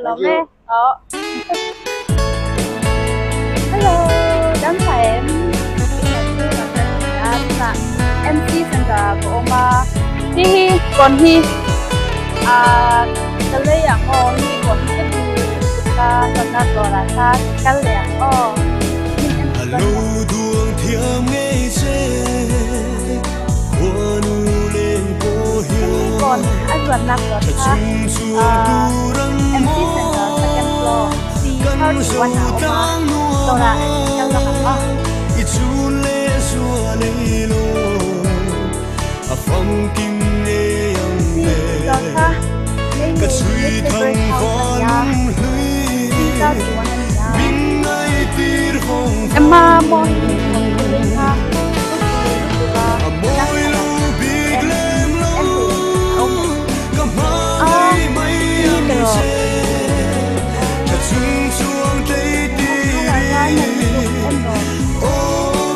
lòng nè. Hello, đang phải em là MC Sandra của ông hi còn hi cái lấyอย่างhi còn hi cái ta còn ta gọi là ta cái lẻng Hello đường thiêng nghe chế của nu lên phố hiếu còn anh vẫn nằm ở ta MC Sandra second floor C31 nào mà tôi là trong đó chun lê xua lê lô phong kim nê yang nê cả suy thăng con lưới mình ngay tir hồng em mà môi môi lu big lem lo cầm hai mấy em chế cả chung chuông tây tir ô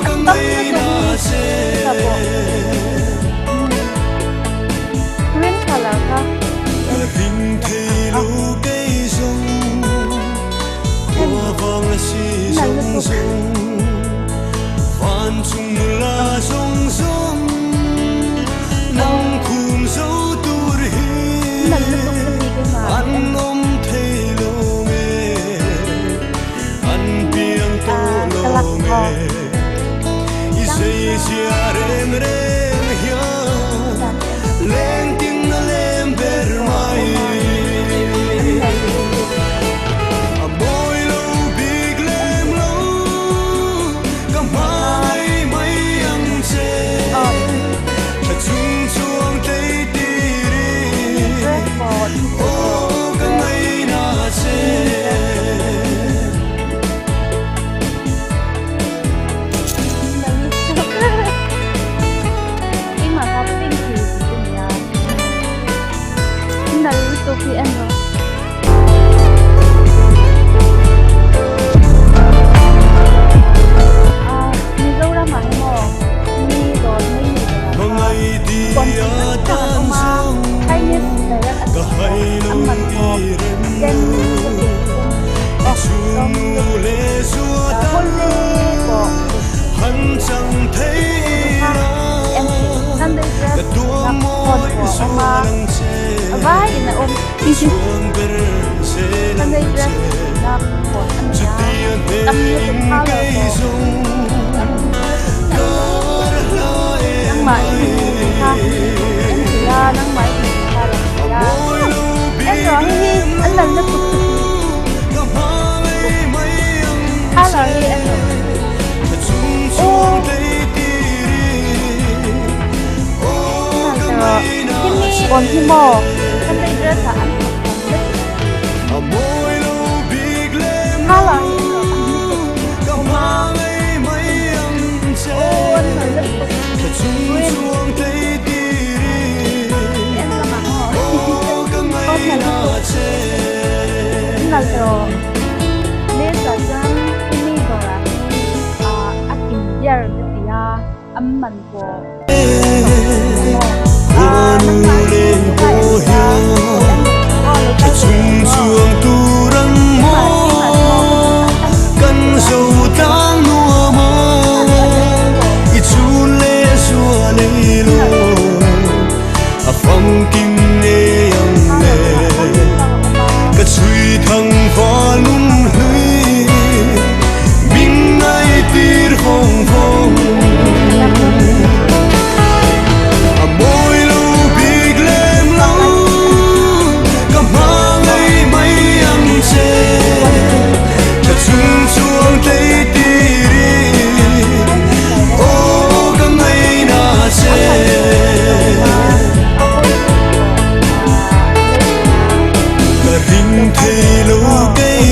cầm mấy na chế Green color ha hình thế lu cây rong qua vòng xì rong rong phan chung la rong rong nắng khung dấu tur hi anh ôm thấy lo mê anh biếng to lo mê isay siya rem rem hiya lên tiếng lên bờ mai môi lâu big lem lâu cầm hai mấy ăn chê thật chung chuông tây tiri ô cái mấy na chê Sophie and dâu ra mà mò mi rồi mi còn tất cả ông mà hay nhất là rất ăn mặn ngọt trên hôn lê của em Sunday dress là hôn của ông mà vai là ôm Sunday dress là của anh nhà tâm như cũng khá là năng mãi ha em chỉ là năng mãi ha là em rồi hi anh lần nó cực khá là hi em ô còn hi mò Sunday dress là anh khá là là rồi nên là rằng ini rồi akin giờ thì âm mình của lên phố hiếu chung chuông tu răng mô căn dầu tang nua mô chun lê xua lê lô phong kim nê yang nê cả suy thăng pha lung lưới mình ngay tir hồng phong môi lu big lem lâu cầm hai mấy ăn chê thật chung chuông tây tiri ô cầm mấy na chê cả hình thế lu cây